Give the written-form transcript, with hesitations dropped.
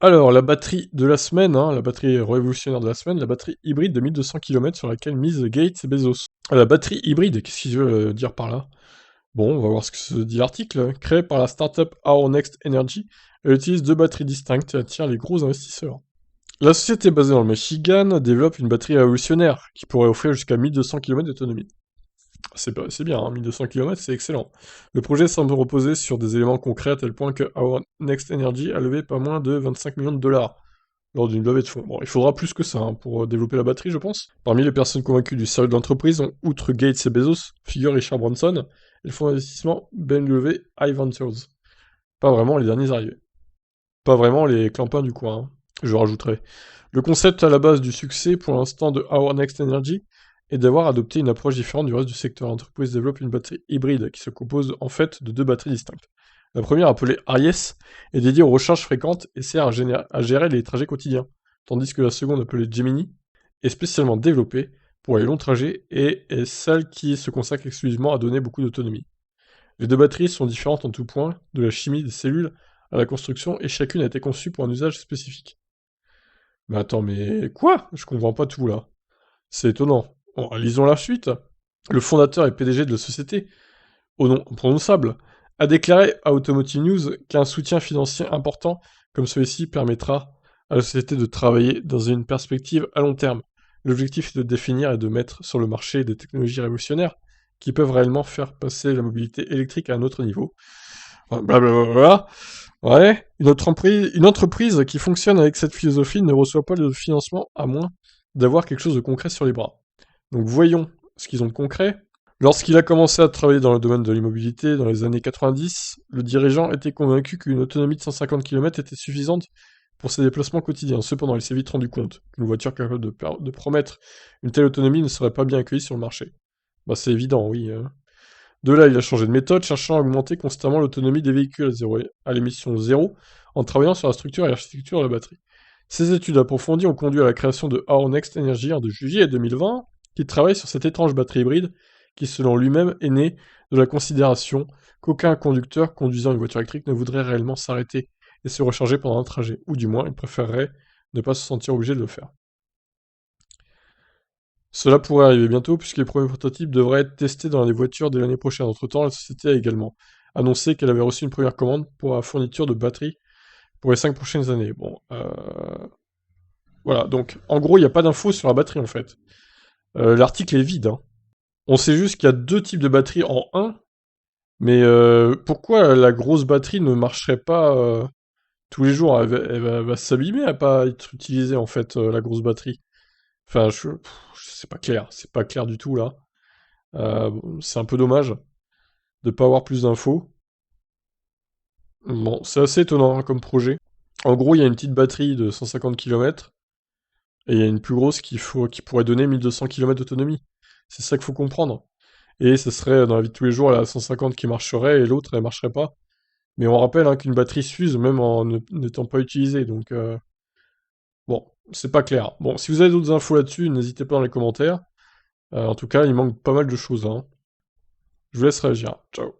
Alors, la batterie de la semaine, hein, la batterie révolutionnaire de la semaine, la batterie hybride de 1200 km sur laquelle mise Gates et Bezos. La batterie hybride, qu'est-ce qu'il veut dire par là? Bon, on va voir ce que se dit l'article. Créée par la startup Our Next Energy, elle utilise deux batteries distinctes et attire les gros investisseurs. La société basée dans le Michigan développe une batterie révolutionnaire qui pourrait offrir jusqu'à 1200 km d'autonomie. C'est bien, hein, 1200 km, c'est excellent. Le projet semble reposer sur des éléments concrets à tel point que Our Next Energy a levé pas moins de 25 millions de dollars lors d'une levée de fonds. Bon, il faudra plus que ça hein, pour développer la batterie, je pense. Parmi les personnes convaincues du sérieux de l'entreprise, outre Gates et Bezos, figure Richard Branson et le fonds d'investissement levé iVentures. Pas vraiment les derniers arrivés. Pas vraiment les clampins du coin, hein, je rajouterai. Le concept à la base du succès pour l'instant de Our Next Energy est d'avoir adopté une approche différente du reste du secteur. L'entreprise développe une batterie hybride qui se compose en fait de deux batteries distinctes. La première, appelée Aries, est dédiée aux recharges fréquentes et sert à gérer les trajets quotidiens, tandis que la seconde, appelée Gemini, est spécialement développée pour les longs trajets et est celle qui se consacre exclusivement à donner beaucoup d'autonomie. Les deux batteries sont différentes en tout point, de la chimie des cellules à la construction, et chacune a été conçue pour un usage spécifique. Mais attends, mais quoi? Je comprends pas tout là. C'est étonnant. Bon, lisons la suite. Le fondateur et PDG de la société, au nom imprononçable, a déclaré à Automotive News qu'un soutien financier important comme celui-ci permettra à la société de travailler dans une perspective à long terme. L'objectif est de définir et de mettre sur le marché des technologies révolutionnaires qui peuvent réellement faire passer la mobilité électrique à un autre niveau. Blablabla. Ouais, une entreprise qui fonctionne avec cette philosophie ne reçoit pas de financement à moins d'avoir quelque chose de concret sur les bras. Donc voyons ce qu'ils ont de concret. Lorsqu'il a commencé à travailler dans le domaine de l'immobilité dans les années 90, le dirigeant était convaincu qu'une autonomie de 150 km était suffisante pour ses déplacements quotidiens. Cependant, il s'est vite rendu compte qu'une voiture capable de promettre une telle autonomie ne serait pas bien accueillie sur le marché. Bah c'est évident, oui. De là, il a changé de méthode, cherchant à augmenter constamment l'autonomie des véhicules à l'émission zéro, en travaillant sur la structure et l'architecture de la batterie. Ces études approfondies ont conduit à la création de Our Next Energy en juillet 2020, qui travaille sur cette étrange batterie hybride, qui selon lui-même est née de la considération qu'aucun conducteur conduisant une voiture électrique ne voudrait réellement s'arrêter et se recharger pendant un trajet, ou du moins il préférerait ne pas se sentir obligé de le faire. Cela pourrait arriver bientôt puisque les premiers prototypes devraient être testés dans les voitures dès l'année prochaine. Entre-temps, la société a également annoncé qu'elle avait reçu une première commande pour la fourniture de batteries pour les 5 prochaines années. Bon, voilà, donc en gros, il n'y a pas d'infos sur la batterie en fait. L'article est vide, hein. On sait juste qu'il y a deux types de batteries en un, mais pourquoi la grosse batterie ne marcherait pas tous les jours? Elle va s'abîmer à pas être utilisée en fait, la grosse batterie. Enfin, c'est pas clair du tout là. Bon, c'est un peu dommage de pas avoir plus d'infos. Bon, c'est assez étonnant hein, comme projet. En gros, il y a une petite batterie de 150 km et il y a une plus grosse qui pourrait donner 1200 km d'autonomie. C'est ça qu'il faut comprendre. Et ce serait dans la vie de tous les jours la 150 qui marcherait et l'autre elle marcherait pas. Mais on rappelle hein, qu'une batterie s'use même en n'étant pas utilisée. Donc bon, c'est pas clair. Bon, si vous avez d'autres infos là-dessus, n'hésitez pas dans les commentaires. En tout cas, il manque pas mal de choses. Hein. Je vous laisse réagir. Ciao.